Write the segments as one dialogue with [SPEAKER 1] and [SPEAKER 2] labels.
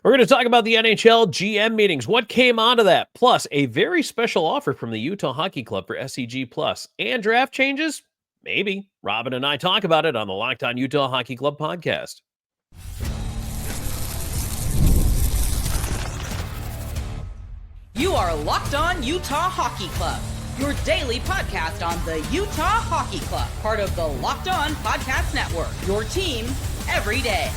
[SPEAKER 1] We're going to talk about the NHL GM meetings, what came out of that, plus a very special offer from the Utah Hockey Club for SCG Plus, and draft changes? Maybe. Robyn and I talk about it on the Locked On Utah Hockey Club podcast.
[SPEAKER 2] You are Locked On Utah Hockey Club, your daily podcast on the Utah Hockey Club, part of the Locked On Podcast Network, your team every day.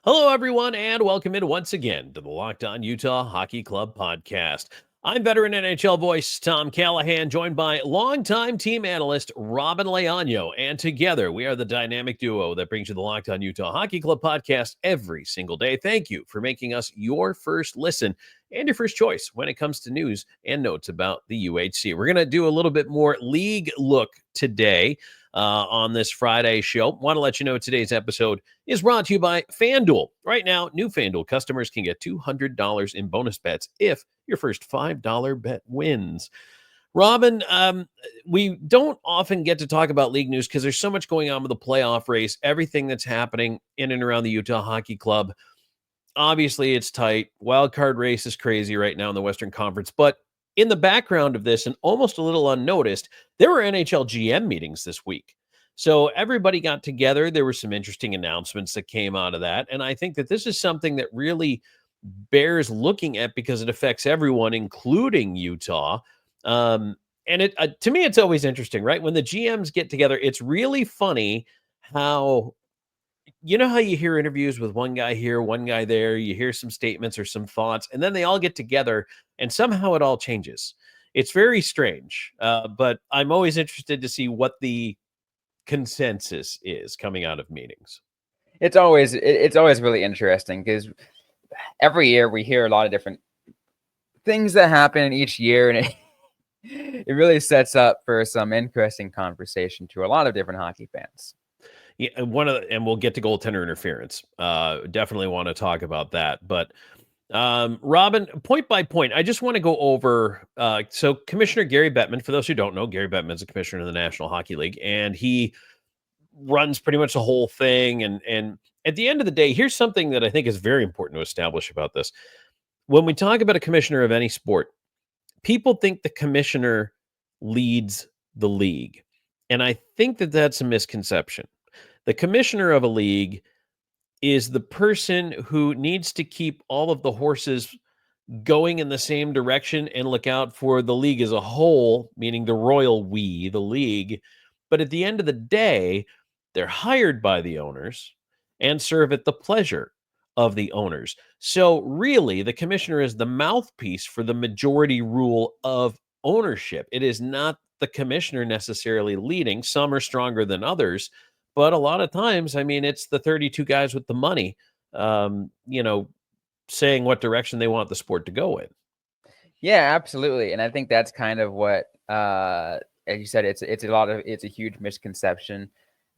[SPEAKER 1] Hello, everyone, and welcome in once again to the Locked On Utah Hockey Club podcast. I'm veteran NHL voice Tom Callahan, joined by longtime team analyst Robyn Leaño, and together we are the dynamic duo that brings you the Locked On Utah Hockey Club podcast every single day. Thank you for making us your first listen and your first choice when it comes to news and notes about the UHC. We're going to do a little bit more league look today on this Friday show. Want to let you know today's episode is brought to you by FanDuel. Right now, new FanDuel customers can get $200 in bonus bets if your first $5 bet wins. Robyn, we don't often get to talk about league news because there's so much going on with the playoff race, everything that's happening in and around the Utah Hockey Club. Obviously, it's tight. Wild card race is crazy right now in the Western Conference, but in the background of this, and almost a little unnoticed, there were NHL GM meetings this week. So everybody got together. There were some interesting announcements that came out of that. And I think that this is something that really bears looking at because it affects everyone, including Utah. And to me, it's always interesting, right? When the GMs get together, it's really funny how, you know how you hear interviews with one guy here, one guy there, you hear some statements or some thoughts, and then they all get together and somehow it all changes. It's very strange, but I'm always interested to see what the consensus is coming out of meetings.
[SPEAKER 3] It's always really interesting because every year we hear a lot of different things that happen each year, and it really sets up for some interesting conversation to a lot of different hockey fans.
[SPEAKER 1] Yeah, and we'll get to goaltender interference. Definitely want to talk about that. But Robyn, point by point, I just want to go over. So Commissioner Gary Bettman, for those who don't know, Gary Bettman is a commissioner in the National Hockey League, and he runs pretty much the whole thing. And at the end of the day, here's something that I think is very important to establish about this. When we talk about a commissioner of any sport, people think the commissioner leads the league. And I think that that's a misconception. The commissioner of a league is the person who needs to keep all of the horses going in the same direction and look out for the league as a whole, meaning the royal we, the league. But at the end of the day, they're hired by the owners and serve at the pleasure of the owners. So really, the commissioner is the mouthpiece for the majority rule of ownership. It is not the commissioner necessarily leading. Some are stronger than others. But a lot of times, I mean, it's the 32 guys with the money, saying what direction they want the sport to go in.
[SPEAKER 3] Yeah, absolutely. And I think that's kind of what, as you said, it's a huge misconception.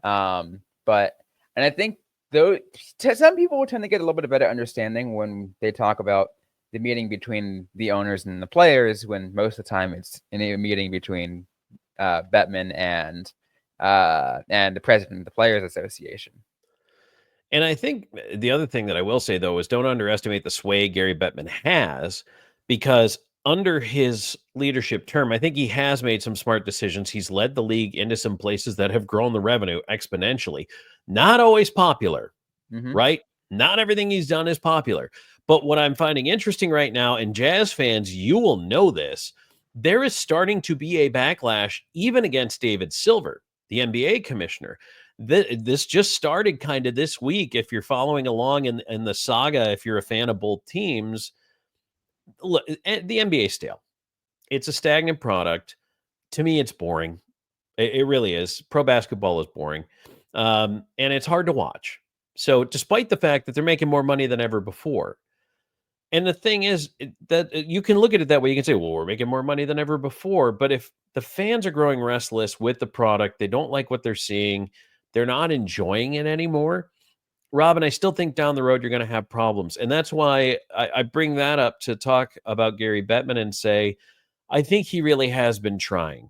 [SPEAKER 3] And I think though some people will tend to get a little bit of better understanding when they talk about the meeting between the owners and the players, when most of the time it's in a meeting between Bettman and the president of the Players Association.
[SPEAKER 1] And I think the other thing that I will say, though, is don't underestimate the sway Gary Bettman has, because under his leadership term, I think he has made some smart decisions. He's led the league into some places that have grown the revenue exponentially. Not always popular, right? Not everything he's done is popular. But what I'm finding interesting right now, and Jazz fans, you will know this, there is starting to be a backlash even against David Silver, the NBA commissioner. This just started kind of this week. If you're following along in the saga, if you're a fan of both teams, look, the NBA is stale. It's a stagnant product. To me, it's boring. It really is. Pro basketball is boring. And it's hard to watch. So despite the fact that they're making more money than ever before, and the thing is that you can look at it that way. You can say, well, we're making more money than ever before. But if the fans are growing restless with the product, they don't like what they're seeing, they're not enjoying it anymore, Robyn, I still think down the road you're going to have problems. And that's why I bring that up to talk about Gary Bettman and say, I think he really has been trying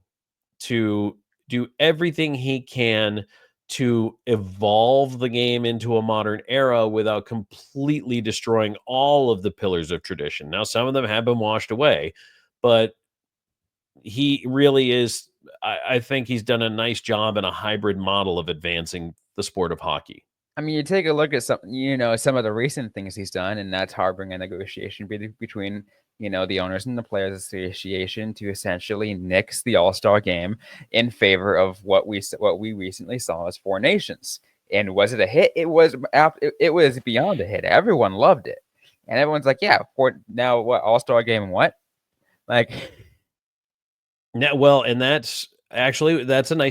[SPEAKER 1] to do everything he can to evolve the game into a modern era without completely destroying all of the pillars of tradition. Now, some of them have been washed away, but he really is. I think he's done a nice job in a hybrid model of advancing the sport of hockey.
[SPEAKER 3] I mean, you take a look at some of the recent things he's done, and that's harboring a negotiation between the owners and the Players Association to essentially nix the All-Star game in favor of what we recently saw as Four Nations. And was it a hit? It was beyond a hit. Everyone loved it, and everyone's like, "Yeah, now what All-Star game? What?" Like,
[SPEAKER 1] now, well, and that's a nice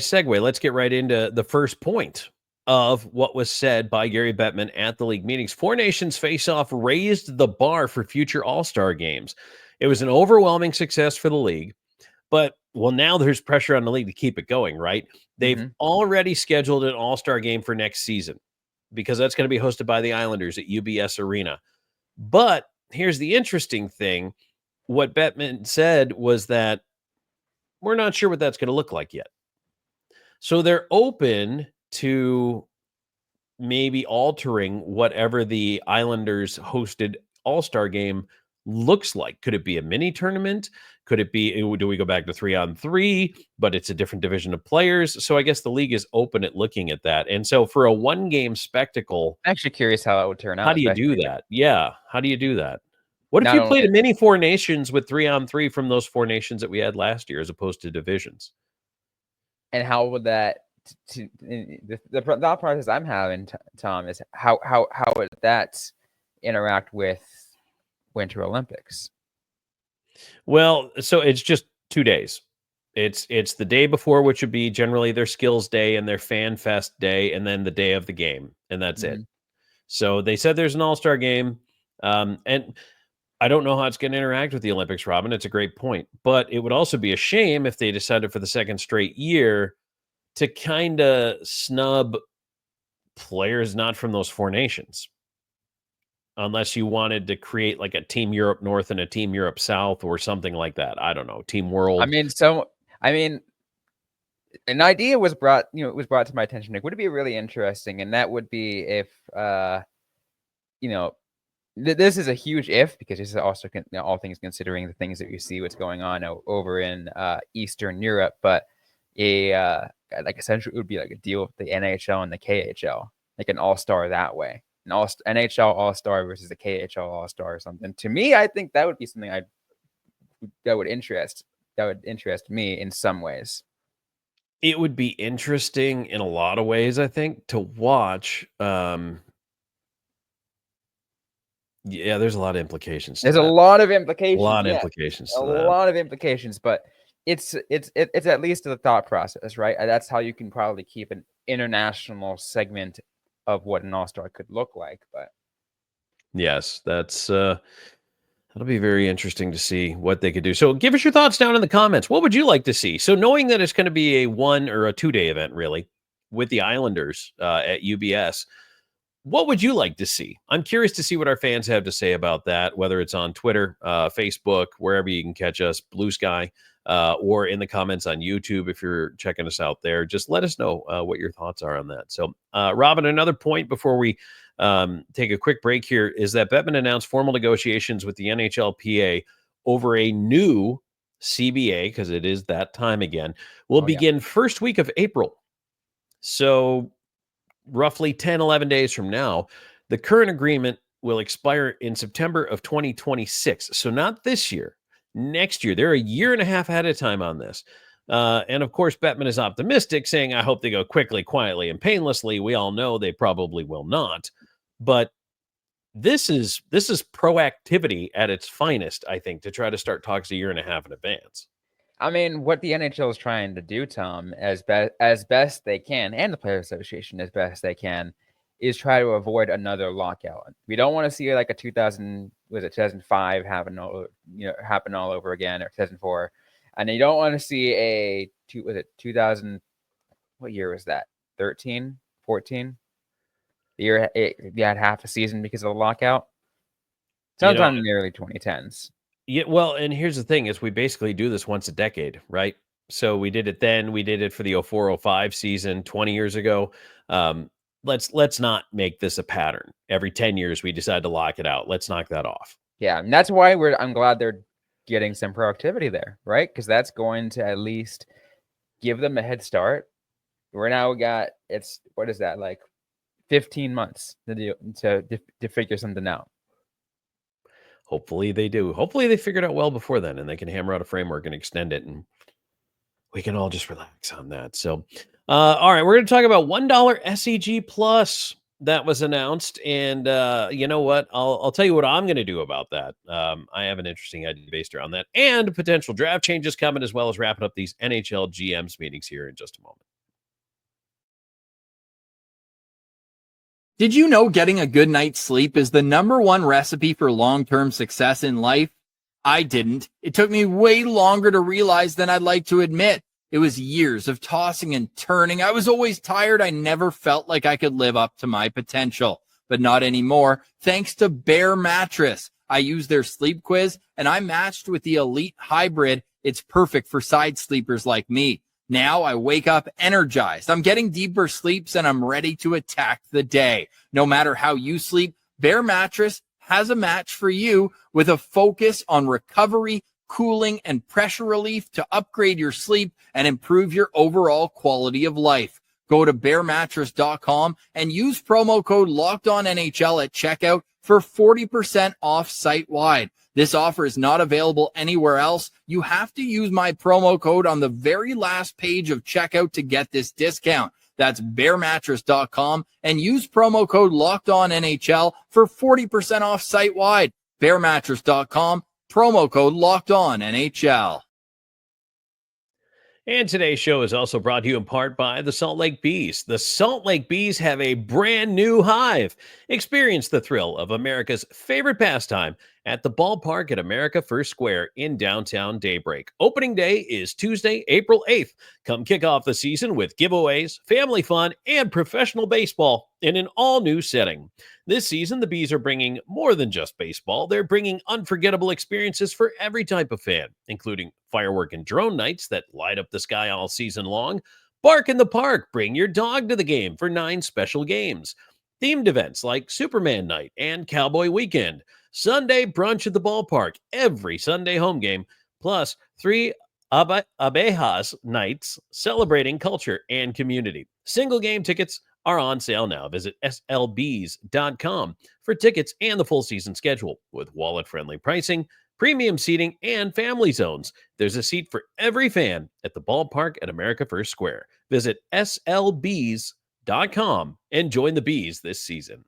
[SPEAKER 1] segue. Let's get right into the first point of what was said by Gary Bettman at the league meetings. Four Nations face-off raised the bar for future All-Star games. It was an overwhelming success for the league, but now there's pressure on the league to keep it going, right? They've already scheduled an All-Star game for next season because that's going to be hosted by the Islanders at UBS Arena. But here's the interesting thing. What Bettman said was that we're not sure what that's going to look like yet. So they're open to maybe altering whatever the Islanders hosted All-Star game looks like. Could it be a mini tournament? Could it be, do we go back to 3-on-3, but it's a different division of players? So I guess the league is open at looking at that. And so for a one-game spectacle,
[SPEAKER 3] I'm actually curious how it would turn out.
[SPEAKER 1] How do you do that? Yeah. How do you do that? What if you played a mini Four Nations with 3-on-3 from those Four Nations that we had last year as opposed to divisions?
[SPEAKER 3] And how would that the thought process I'm having, Tom, is how would that interact with Winter Olympics?
[SPEAKER 1] Well, so it's just 2 days. It's the day before, which would be generally their skills day and their fan fest day, and then the day of the game, and that's it. So they said there's an All-Star game, and I don't know how it's going to interact with the Olympics, Robyn. It's a great point, but it would also be a shame if they decided for the second straight year to kind of snub players not from those Four Nations, unless you wanted to create like a Team Europe North and a Team Europe South or something like that. I don't know. Team World.
[SPEAKER 3] I mean, an idea was brought to my attention. Like, would it be really interesting? And that would be if, this is a huge if, because this is also all things considering the things that you see what's going on over in Eastern Europe, but essentially it would be like a deal with the NHL and the KHL, like an all-star that way, an NHL all-star versus the KHL all-star or something. To me, I think that would be something that would interest me in some ways.
[SPEAKER 1] It would be interesting in a lot of ways, I think, to watch. Yeah, there's a lot of implications.
[SPEAKER 3] There's a lot of implications.
[SPEAKER 1] A lot of implications.
[SPEAKER 3] A lot of implications, but it's at least the thought process, right? That's how you can probably keep an international segment of what an all-star could look like. But
[SPEAKER 1] yes, that'll be very interesting to see what they could do. So give us your thoughts down in the comments. What would you like to see? So knowing that it's going to be a 1 or a 2 day event, really, with the Islanders at UBS, what would you like to see? I'm curious to see what our fans have to say about that, whether it's on Twitter, Facebook, wherever you can catch us, Blue Sky, or in the comments on YouTube if you're checking us out there. Just let us know what your thoughts are on that. So, Robyn, another point before we take a quick break here is that Bettman announced formal negotiations with the NHLPA over a new CBA, because it is that time again, will begin first week of April. So roughly 10, 11 days from now. The current agreement will expire in September of 2026. So not this year, next year. They're a year and a half ahead of time on this. And of course, Bettman is optimistic, saying, I hope they go quickly, quietly, and painlessly. We all know they probably will not. But this is proactivity at its finest, I think, to try to start talks a year and a half in advance.
[SPEAKER 3] I mean, what the NHL is trying to do, Tom, as best they can, and the Players Association as best they can, is try to avoid another lockout. We don't want to see like a 2005 happen all over again, or 2004, and you don't want to see 2000? What year was that? 13, 14? The year you had half a season because of the lockout. Sometime in the early 2010s.
[SPEAKER 1] Yeah, well, and here's the thing: is we basically do this once a decade, right? So we did it then. We did it for the 04-05 season 20 years ago. Let's not make this a pattern. Every 10 years, we decide to lock it out. Let's knock that off.
[SPEAKER 3] Yeah, and that's why I'm glad they're getting some proactivity there, right? Because that's going to at least give them a head start. What is that, like 15 months to figure something out.
[SPEAKER 1] Hopefully they do. Hopefully they figure it out well before then, and they can hammer out a framework and extend it, and we can all just relax on that. So, all right, we're going to talk about $1 SEG Plus that was announced, and you know what? I'll tell you what I'm going to do about that. I have an interesting idea based around that, and potential draft changes coming, as well as wrapping up these NHL GMs meetings here in just a moment.
[SPEAKER 4] Did you know getting a good night's sleep is the #1 recipe for long-term success in life? I didn't. It took me way longer to realize than I'd like to admit. It was years of tossing and turning. I was always tired. I never felt like I could live up to my potential, but not anymore. Thanks to Bear Mattress. I used their sleep quiz and I matched with the Elite Hybrid. It's perfect for side sleepers like me. Now I wake up energized. I'm getting deeper sleeps and I'm ready to attack the day. No matter how you sleep, Bear Mattress has a match for you with a focus on recovery, cooling, and pressure relief to upgrade your sleep and improve your overall quality of life. Go to bearmattress.com and use promo code LOCKEDONNHL at checkout for 40% off site-wide. This offer is not available anywhere else. You have to use my promo code on the very last page of checkout to get this discount. That's bearmattress.com and use promo code LOCKEDONNHL for 40% off site-wide. Bearmattress.com, promo code LOCKEDONNHL.
[SPEAKER 1] And today's show is also brought to you in part by the Salt Lake Bees. The Salt Lake Bees have a brand new hive. Experience the thrill of America's favorite pastime at the ballpark at America First Square in downtown Daybreak. Opening day is Tuesday, April 8th. Come kick off the season with giveaways, family fun, and professional baseball in an all-new setting. This season, the Bees are bringing more than just baseball. They're bringing unforgettable experiences for every type of fan, including firework and drone nights that light up the sky all season long. Bark in the Park. Bring your dog to the game for 9 special games. Themed events like Superman Night and Cowboy Weekend. Sunday brunch at the ballpark every Sunday home game, plus 3 abejas nights celebrating culture and community. Single game tickets are on sale now. Visit slbs.com for tickets and the full season schedule with wallet-friendly pricing, premium seating, and family zones. There's a seat for every fan at the ballpark at America First Square. Visit slbs.com and join the Bees this season.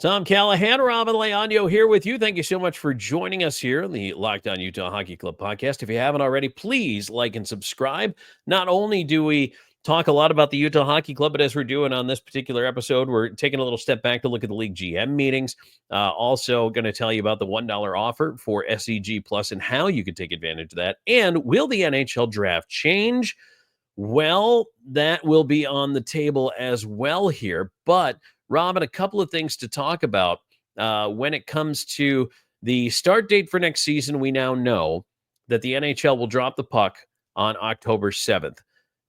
[SPEAKER 1] Tom Callahan, Robyn Leaño here with you. Thank you so much for joining us here on the Locked On Utah Hockey Club podcast. If you haven't already, please like and subscribe. Not only do we talk a lot about the Utah Hockey Club, but as we're doing on this particular episode, we're taking a little step back to look at the league GM meetings. Also going to tell you about the $1 offer for SEG Plus and how you can take advantage of that. And will the NHL draft change? Well, that will be on the table as well here. But Robyn, a couple of things to talk about when it comes to the start date for next season. We now know that the NHL will drop the puck on October 7th.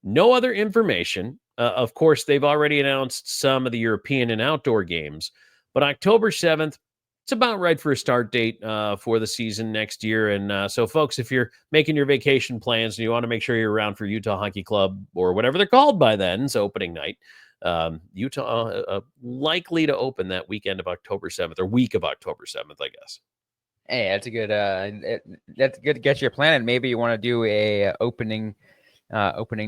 [SPEAKER 1] No other information. Of course, they've already announced some of the European and outdoor games, but October 7th, it's about right for a start date for the season next year. And so, folks, if you're making your vacation plans and you want to make sure you're around for Utah Hockey Club or whatever they're called by then, it's opening night. Utah likely to open that weekend of October 7th, or week of October 7th, I guess.
[SPEAKER 3] Hey, that's a good. That's good to get your plan. And maybe you want to do a opening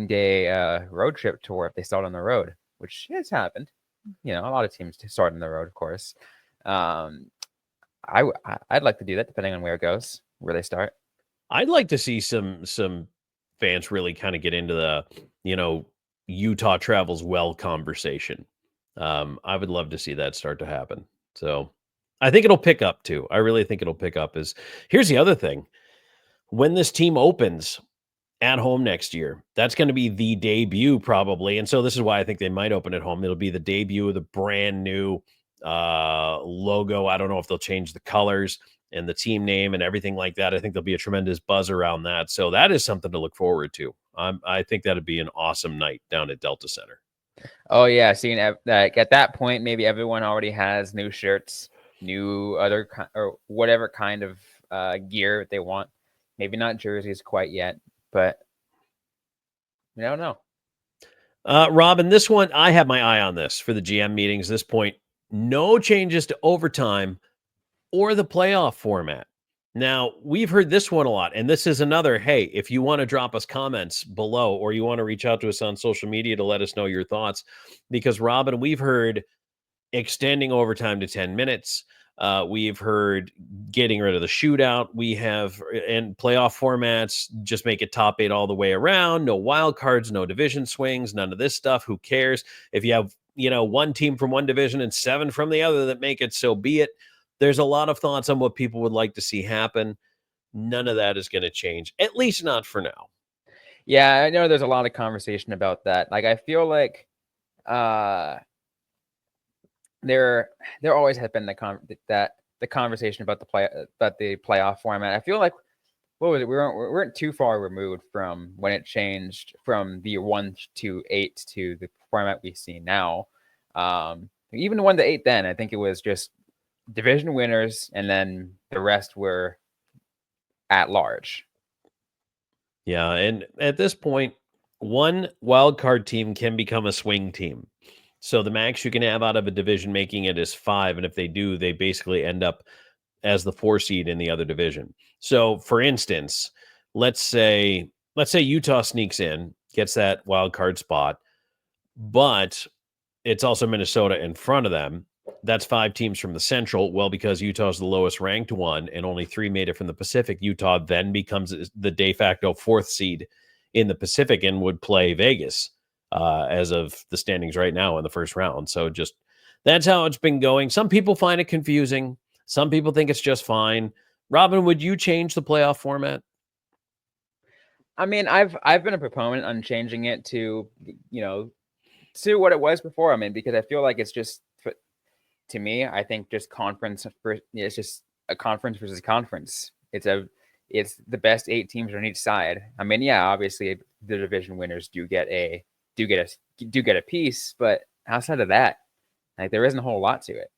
[SPEAKER 3] day road trip tour if they start on the road, which has happened. You know, a lot of teams start on the road, of course. I'd like to do that, depending on where it goes, where they start.
[SPEAKER 1] I'd like to see some fans really kind of get into the, Utah travels well conversation. I would love to see that start to happen. So I think it'll pick up too. I really think it'll pick up. Here's the other thing. When this team opens at home next year, that's going to be the debut probably. And so this is why I think they might open at home. It'll be the debut of the brand new logo. I don't know if they'll change the colors. and the team name and everything like that. I think there'll be a tremendous buzz around that. So that is something to look forward to. I think that'd be an awesome night down at Delta Center.
[SPEAKER 3] Oh yeah, seeing like at that point, maybe everyone already has new shirts, new other or whatever kind of gear they want. Maybe not jerseys quite yet, but we don't know.
[SPEAKER 1] Robyn, this one, I have my eye on this for the GM meetings. This point, no changes to overtime or the playoff format. Now, we've heard this one a lot, and this is another, hey, if you want to drop us comments below or you want to reach out to us on social media to let us know your thoughts, because Robyn, we've heard extending overtime to 10 minutes. We've heard getting rid of the shootout. We have, and playoff formats, just make it top 8 all the way around. No wild cards, no division swings, none of this stuff. Who cares? If you have, one team from one division and 7 from the other that make it, so be it. There's a lot of thoughts on what people would like to see happen. None of that is going to change, at least not for now.
[SPEAKER 3] Yeah, I know there's a lot of conversation about that. Like, I feel like there always has been the conversation about the playoff format. I feel like what was it? We weren't too far removed from when it changed from the 1-8 to the format we see now. Even the 1-8 then, I think it was just division winners, and then the rest were at large.
[SPEAKER 1] Yeah, and at this point, one wild card team can become a swing team. So the max you can have out of a division making it is 5, and if they do, they basically end up as the 4 seed in the other division. So, for instance, let's say Utah sneaks in, gets that wild card spot, but it's also Minnesota in front of them. That's 5 teams from the Central. Well, because Utah's the lowest ranked one and only 3 made it from the Pacific, Utah then becomes the de facto 4th seed in the Pacific and would play Vegas as of the standings right now in the first round. So just that's how it's been going. Some people find it confusing. Some people think it's just fine. Robyn, would you change the playoff format?
[SPEAKER 3] I mean, I've been a proponent on changing it to what it was before. I mean, because I feel like it's just, to me, I think just it's just a conference versus conference. It's the best 8 teams on each side. I mean, yeah, obviously the division winners do get a piece, but outside of that, like, there isn't a whole lot to it.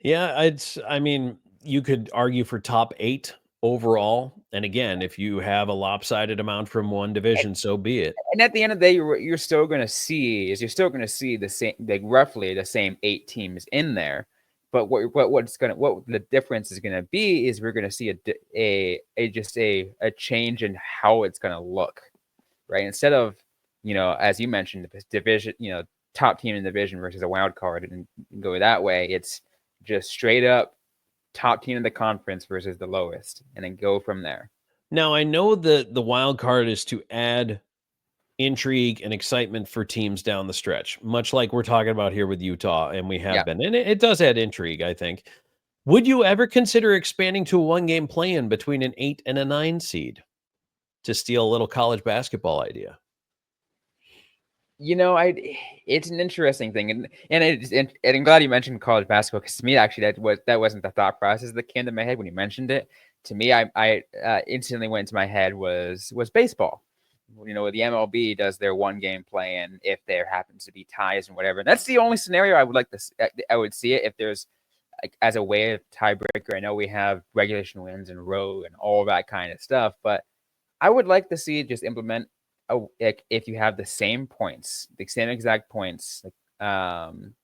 [SPEAKER 1] Yeah, I mean, you could argue for top 8 overall. And again, if you have a lopsided amount from one division, so be it.
[SPEAKER 3] And at the end of the day, you're still going to see the same, like roughly the same 8 teams in there. But what the difference is going to be is we're going to see a change in how it's going to look, right? Instead of, as you mentioned, the division, top team in the division versus a wild card and go that way. It's just straight up top team in the conference versus the lowest, and then go from there.
[SPEAKER 1] Now, I know that the wild card is to add intrigue and excitement for teams down the stretch, much like we're talking about here with Utah, and we have been. And it does add intrigue, I think. Would you ever consider expanding to a 1-game play-in between an 8 and a 9 seed to steal a little college basketball idea?
[SPEAKER 3] It's an interesting thing, and I'm glad you mentioned college basketball, because to me, actually, that wasn't the thought process that came to my head when you mentioned it. To me, I instantly went into my head was baseball. The MLB does their 1-game play-in if there happens to be ties and whatever. And that's the only scenario I would see it if there's, like, as a way of tiebreaker. I know we have regulation wins and row and all that kind of stuff, but I would like to see it just implement if you have the same points, the same exact points, and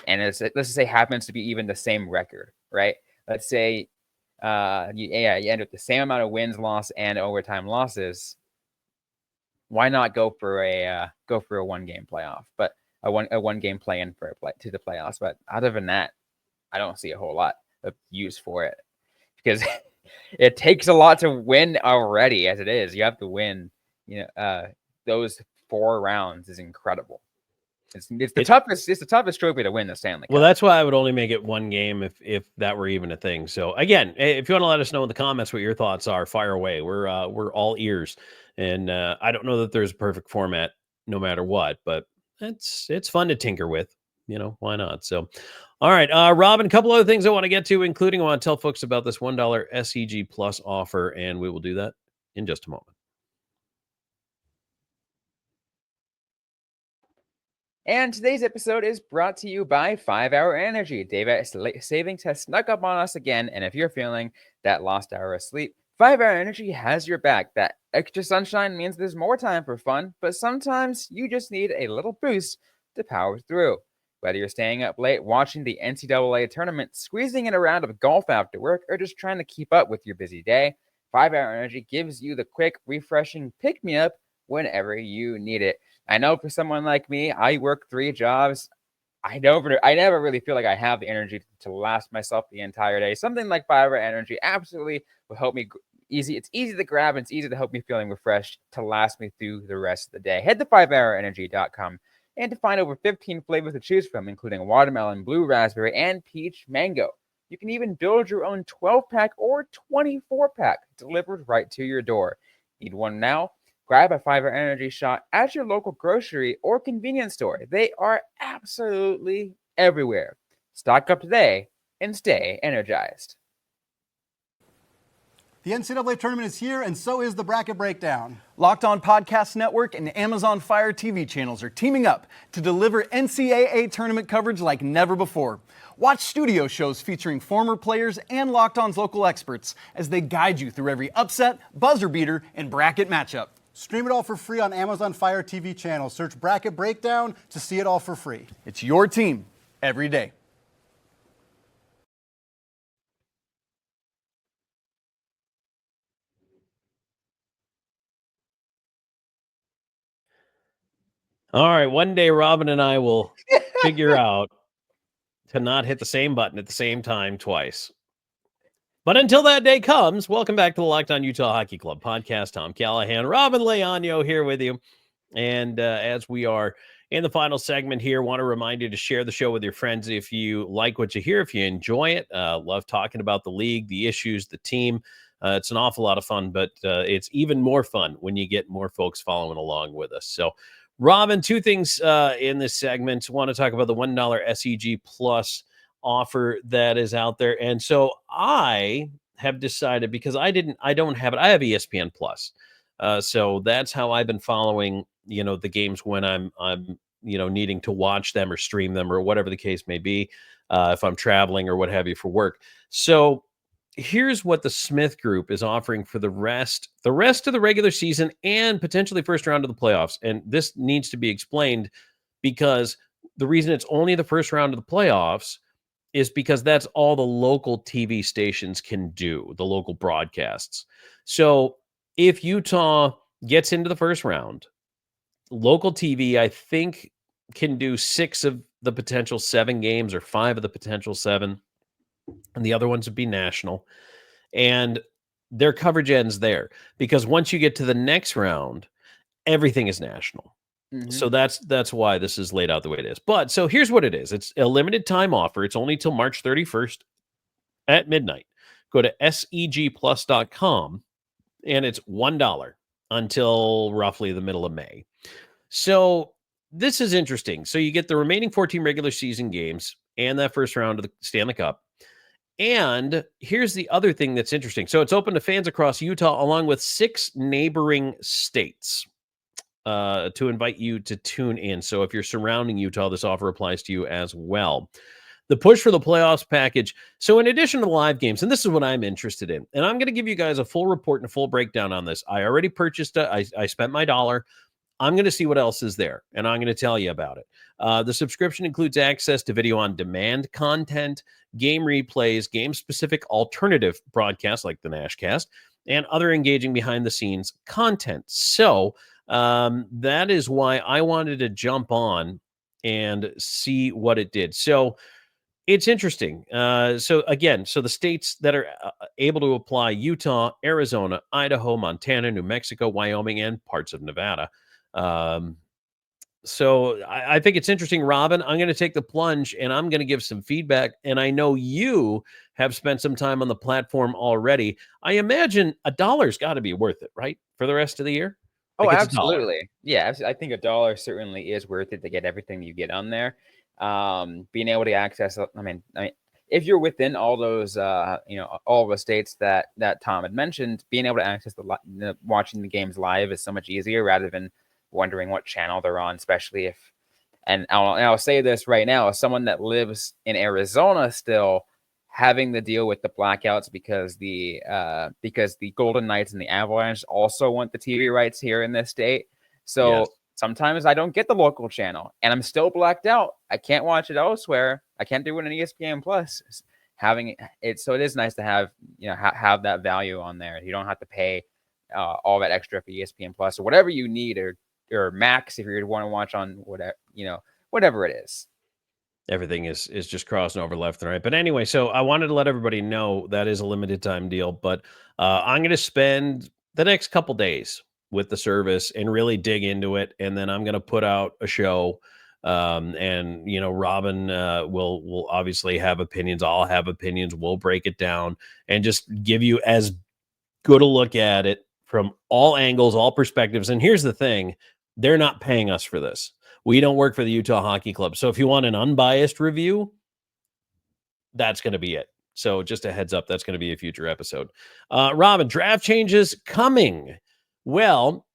[SPEAKER 3] let's just say happens to be even the same record, right? Let's say you end up the same amount of wins, loss, and overtime losses. Why not go for a 1-game playoff, but a 1-game play-in to the playoffs? But other than that, I don't see a whole lot of use for it, because it takes a lot to win already as it is. You have to win. Those 4 rounds is incredible. It's the toughest trophy to win the Stanley Cup.
[SPEAKER 1] Well, that's why I would only make it 1 game if that were even a thing. So again, if you want to let us know in the comments what your thoughts are, fire away. We're all ears. And I don't know that there's a perfect format no matter what, but it's fun to tinker with. why not? So, all right, Robyn, a couple other things I want to get to, including I want to tell folks about this $1 SEG Plus offer, and we will do that in just a moment.
[SPEAKER 3] And today's episode is brought to you by 5 Hour Energy. Daylight savings has snuck up on us again, and if you're feeling that lost hour of sleep, 5 Hour Energy has your back. That extra sunshine means there's more time for fun, but sometimes you just need a little boost to power through. Whether you're staying up late watching the NCAA tournament, squeezing in a round of golf after work, or just trying to keep up with your busy day, 5 Hour Energy gives you the quick, refreshing pick-me-up whenever you need it. I know for someone like me, I work 3 jobs. I never really feel like I have the energy to last myself the entire day. Something like 5 Hour Energy absolutely will help me it's easy to grab and it's easy to help me feeling refreshed to last me through the rest of the day. Head to 5hourenergy.com and to find over 15 flavors to choose from, including watermelon, blue raspberry, and peach mango. You can even build your own 12-pack or 24-pack delivered right to your door. Need one now? Grab a 5 Hour Energy shot at your local grocery or convenience store. They are absolutely everywhere. Stock up today and stay energized.
[SPEAKER 5] The NCAA tournament is here, and so is the Bracket Breakdown.
[SPEAKER 6] Locked On Podcast Network and Amazon Fire TV channels are teaming up to deliver NCAA tournament coverage like never before. Watch studio shows featuring former players and Locked On's local experts as they guide you through every upset, buzzer beater, and bracket matchup.
[SPEAKER 5] Stream it all for free on Amazon Fire TV channel. Search Bracket Breakdown to see it all for free.
[SPEAKER 6] It's your team every day.
[SPEAKER 1] All right, one day Robyn and I will figure out to not hit the same button at the same time twice. But until that day comes, welcome back to the Locked On Utah Hockey Club podcast. Tom Callahan, Robyn Leaño here with you. And as we are in the final segment here, want to remind you to share the show with your friends if you like what you hear, if you enjoy it. Love talking about the league, the issues, the team. It's an awful lot of fun, but it's even more fun when you get more folks following along with us. So, Robyn, 2 things in this segment. Want to talk about the $1 SEG Plus offer that is out there. And so I have decided, because I don't have it. I have ESPN Plus. So that's how I've been following, the games when I'm needing to watch them or stream them or whatever the case may be, if I'm traveling or what have you for work. So here's what the Smith Group is offering for the rest of the regular season and potentially first round of the playoffs. And this needs to be explained because the reason it's only the first round of the playoffs is because that's all the local TV stations can do, the local broadcasts. So if Utah gets into the first round, local TV, I think, can do 6 of the potential 7 games or 5 of the potential 7. And the other ones would be national. And their coverage ends there because once you get to the next round, everything is national. Mm-hmm. So that's why this is laid out the way it is. But so here's what it is. It's a limited time offer. It's only till March 31st at midnight. Go to segplus.com and it's $1 until roughly the middle of May. So this is interesting. So you get the remaining 14 regular season games and that first round of the Stanley Cup. And here's the other thing that's interesting. So it's open to fans across Utah, along with 6 neighboring states, to invite you to tune in. So if you're surrounding Utah, this offer applies to you as well. The push for the playoffs package. So in addition to the live games, and this is what I'm interested in, and I'm going to give you guys a full report and a full breakdown on this. I already purchased it. I spent my $1. I'm going to see what else is there, and I'm going to tell you about it. The subscription includes access to video-on-demand content, game replays, game-specific alternative broadcasts like the Nashcast, and other engaging behind-the-scenes content. So that is why I wanted to jump on and see what it did. So it's interesting. So the states that are able to apply: Utah, Arizona, Idaho, Montana, New Mexico, Wyoming, and parts of Nevada. So I think it's interesting, Robyn. I'm going to take the plunge and I'm going to give some feedback. And I know you have spent some time on the platform already. I imagine $1's got to be worth it, right? For the rest of the year?
[SPEAKER 3] Oh, absolutely. Yeah, I think $1 certainly is worth it to get everything you get on there. being able to access, I mean, if you're within all those, all the states that Tom had mentioned, being able to access watching the games live is so much easier rather than wondering what channel they're on, especially if, and I'll say this right now, as someone that lives in Arizona still, having to deal with the blackouts because the Golden Knights and the Avalanche also want the TV rights here in this state. So
[SPEAKER 1] Yes.
[SPEAKER 3] sometimes I don't get the local channel and I'm still blacked out. I can't watch it elsewhere. I can't do it on ESPN Plus. Having it, so it is nice to have, have that value on there. You don't have to pay all that extra for ESPN Plus or whatever you need, or Max if you want to watch on whatever it is.
[SPEAKER 1] Everything is just crossing over left and right. But anyway, so I wanted to let everybody know that is a limited time deal, but I'm going to spend the next couple days with the service and really dig into it. And then I'm going to put out a show. And Robyn will obviously have opinions. I'll have opinions. We'll break it down and just give you as good a look at it from all angles, all perspectives. And here's the thing. They're not paying us for this. We don't work for the Utah Hockey Club. So if you want an unbiased review, that's going to be it. So just a heads up, that's going to be a future episode. Robyn, draft changes coming. Well,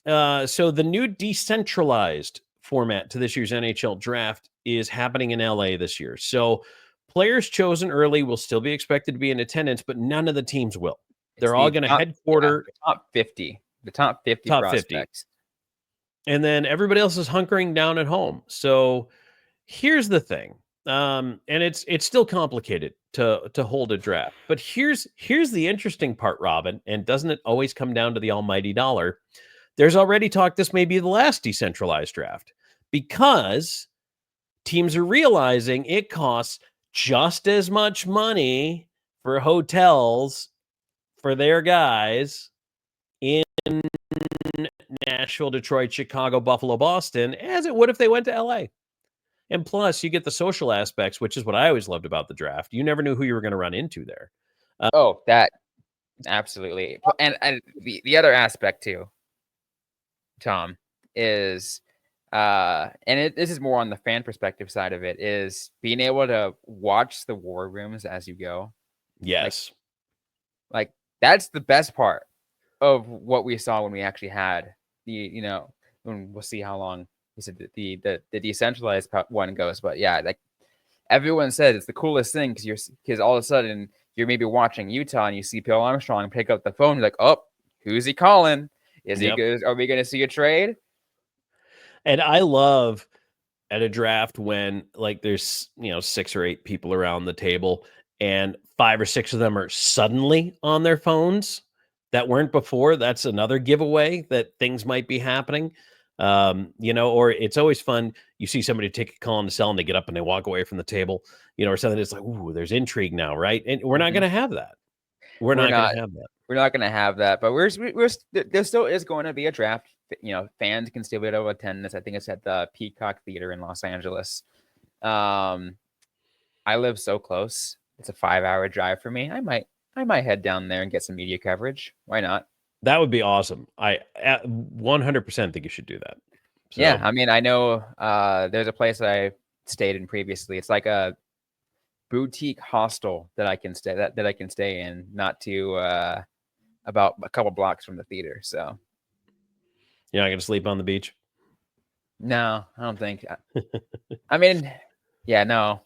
[SPEAKER 1] so the new decentralized format to this year's NHL draft is happening in LA this year. So players chosen early will still be expected to be in attendance, but none of the teams will. They're all going to headquarter.
[SPEAKER 3] The top 50 prospects. 50.
[SPEAKER 1] And then everybody else is hunkering down at home. So here's the thing. And it's still complicated to hold a draft. But here's the interesting part, Robyn, and doesn't it always come down to the almighty dollar? There's already talk this may be the last decentralized draft because teams are realizing it costs just as much money for hotels for their guys in Nashville, Detroit, Chicago, Buffalo, Boston, as it would if they went to LA. And plus, you get the social aspects, which is what I always loved about the draft. You never knew who you were going to run into there.
[SPEAKER 3] That absolutely. And the other aspect too, Tom, is this is more on the fan perspective side of it, is being able to watch the war rooms as you go.
[SPEAKER 1] Yes.
[SPEAKER 3] Like that's the best part of what we saw when we actually had when we'll see how long the decentralized one goes. But yeah, like everyone said, it's the coolest thing because all of a sudden you're maybe watching Utah and you see Bill Armstrong pick up the phone. You're like, oh, who's he calling? Is he good? Are we going to see a trade?
[SPEAKER 1] And I love at a draft when like there's 6 or 8 people around the table and 5 or 6 of them are suddenly on their phones that weren't before. That's another giveaway that things might be happening. Or it's always fun. You see somebody take a call on the cell and they get up and they walk away from the table, or something. It's like, ooh, there's intrigue now, right? And we're not going to have that. We're not going to have that.
[SPEAKER 3] We're not going to have that. But there still is going to be a draft. Fans can still be able to attend this. I think it's at the Peacock Theater in Los Angeles. I live so close. It's a 5-hour drive for me. I might head down there and get some media coverage. Why not?
[SPEAKER 1] That would be awesome. I 100% think you should do that. So.
[SPEAKER 3] Yeah, I mean, I know there's a place I stayed in previously. It's like a boutique hostel that I can stay in, not too about a couple blocks from the theater. So
[SPEAKER 1] you're not gonna sleep on the beach?
[SPEAKER 3] No, I don't think. I mean, yeah, no.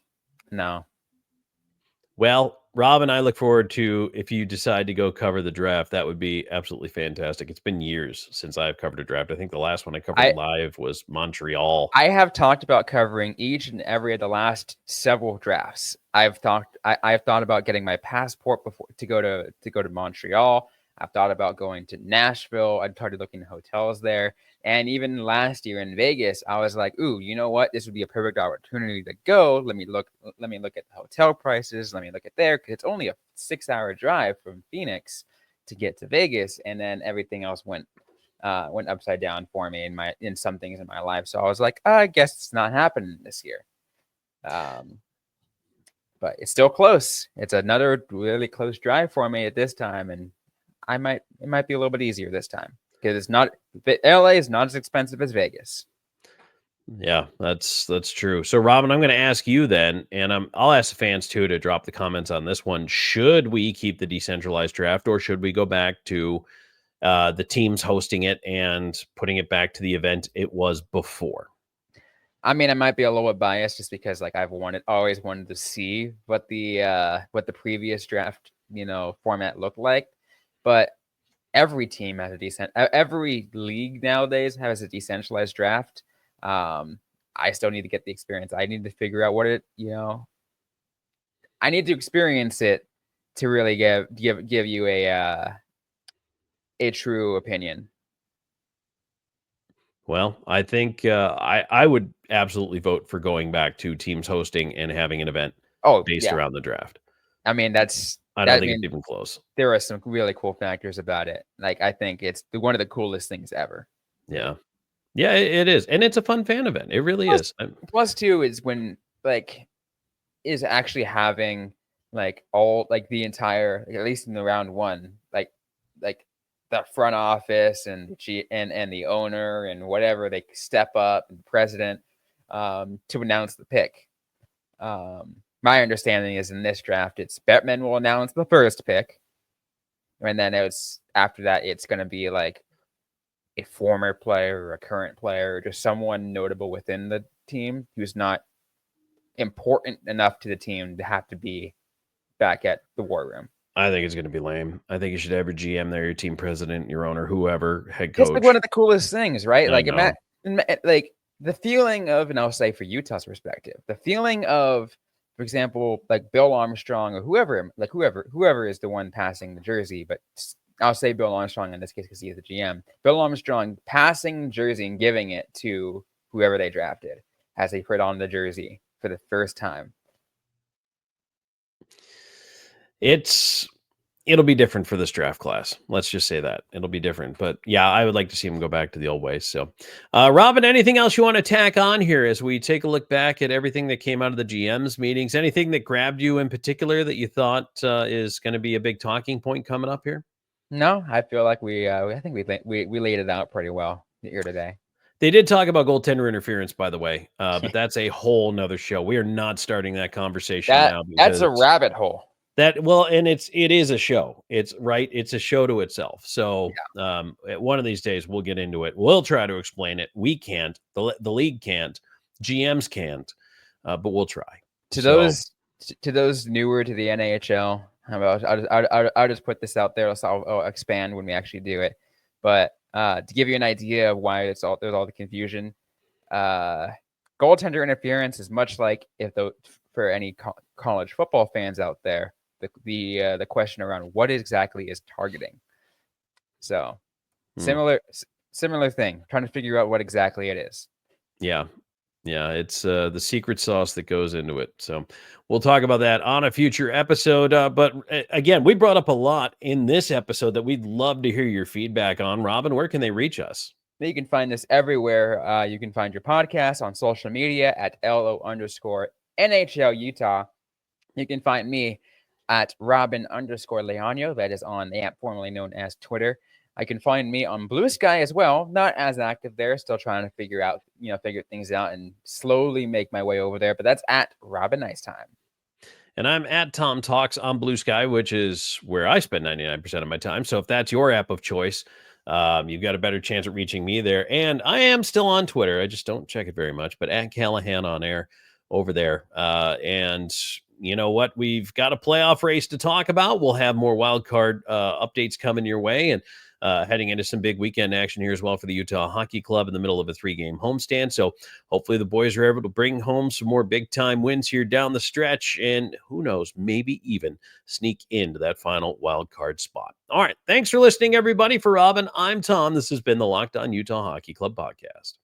[SPEAKER 1] Well, Rob and I look forward to, if you decide to go cover the draft, that would be absolutely fantastic. It's been years since I've covered a draft. I think the last one I covered live was Montreal.
[SPEAKER 3] I have talked about covering each and every of the last several drafts. I've thought about getting my passport before to go to Montreal. I've thought about going to Nashville. I've started looking at hotels there. And even last year in Vegas, I was like, ooh, you know what? This would be a perfect opportunity to go. Let me look at the hotel prices. Let me look at there, because it's only a 6-hour drive from Phoenix to get to Vegas. And then everything else went upside down for me in some things in my life. So I was like, I guess it's not happening this year. But it's still close. It's another really close drive for me at this time. And it might be a little bit easier this time. Because LA is not as expensive as Vegas.
[SPEAKER 1] Yeah, that's true. So, Robyn, I'm going to ask you then, and I'll ask the fans too to drop the comments on this one. Should we keep the decentralized draft, or should we go back to the teams hosting it and putting it back to the event it was before?
[SPEAKER 3] I mean, I might be a little bit biased just because like always wanted to see what the previous draft, format looked like. But every team has every league nowadays has a decentralized draft. I still need to get the experience. I need to figure out what I need to experience it to really give you a true opinion.
[SPEAKER 1] Well, I think I would absolutely vote for going back to teams hosting and having an event based around the draft.
[SPEAKER 3] I mean,
[SPEAKER 1] I don't think it's even close.
[SPEAKER 3] There are some really cool factors about it. Like, I think it's one of the coolest things ever.
[SPEAKER 1] Yeah. Yeah, it is. And it's a fun fan event. It really is.
[SPEAKER 3] Plus, too, is when, is actually having, all, the entire, at least in the round one, like the front office and the owner and whatever, they step up, and the president, to announce the pick. My understanding is in this draft, it's Bettman will announce the first pick. And then after that, it's going to be a former player or a current player, or just someone notable within the team who's not important enough to the team to have to be back at the war room.
[SPEAKER 1] I think it's going to be lame. I think you should have your GM there, your team president, your owner, whoever, head coach.
[SPEAKER 3] It's one of the coolest things, right? The feeling of, and I'll say for Utah's perspective, the feeling of, for example, Bill Armstrong or whoever is the one passing the jersey, but I'll say Bill Armstrong in this case because he is the GM. Bill Armstrong passing the jersey and giving it to whoever they drafted as they put on the jersey for the first time.
[SPEAKER 1] It'll be different for this draft class. Let's just say that it'll be different. But yeah, I would like to see him go back to the old ways. So, Robyn, anything else you want to tack on here as we take a look back at everything that came out of the GMs meetings? Anything that grabbed you in particular that you thought is going to be a big talking point coming up here?
[SPEAKER 3] No, I feel like we laid it out pretty well here today.
[SPEAKER 1] They did talk about goaltender interference, by the way, but that's a whole nother show. We are not starting that conversation now.
[SPEAKER 3] That's a rabbit hole.
[SPEAKER 1] And it is a show. It's right. It's a show to itself. So one of these days we'll get into it. We'll try to explain it. We can't. The league can't. GMs can't. But we'll try.
[SPEAKER 3] To those newer to the NHL, I'll just put this out there. I'll expand when we actually do it. But to give you an idea of why there's all the confusion, goaltender interference is much like for any college football fans out there, the question around what exactly is targeting. So similar thing, trying to figure out what exactly it is.
[SPEAKER 1] Yeah. It's the secret sauce that goes into it. So we'll talk about that on a future episode. But again, we brought up a lot in this episode that we'd love to hear your feedback on. Robyn, where can they reach us?
[SPEAKER 3] You can find this everywhere. You can find your podcast on social media at LO_NHL Utah. You can find me at Robyn_Leaño. That is on the app formerly known as Twitter. I can find me on Blue Sky as well. Not as active there. Still trying to figure things out and slowly make my way over there. But that's at Robyn Nice Time.
[SPEAKER 1] And I'm at Tom Talks on Blue Sky, which is where I spend 99% of my time. So if that's your app of choice, you've got a better chance at reaching me there. And I am still on Twitter. I just don't check it very much, but at Callahan on air over there. And you know what? We've got a playoff race to talk about. We'll have more wild card updates coming your way, and heading into some big weekend action here as well for the Utah Hockey Club in the middle of a 3-game homestand. So hopefully the boys are able to bring home some more big-time wins here down the stretch, and who knows, maybe even sneak into that final wild card spot. All right, thanks for listening, everybody. For Robyn, I'm Tom. This has been the Locked On Utah Hockey Club podcast.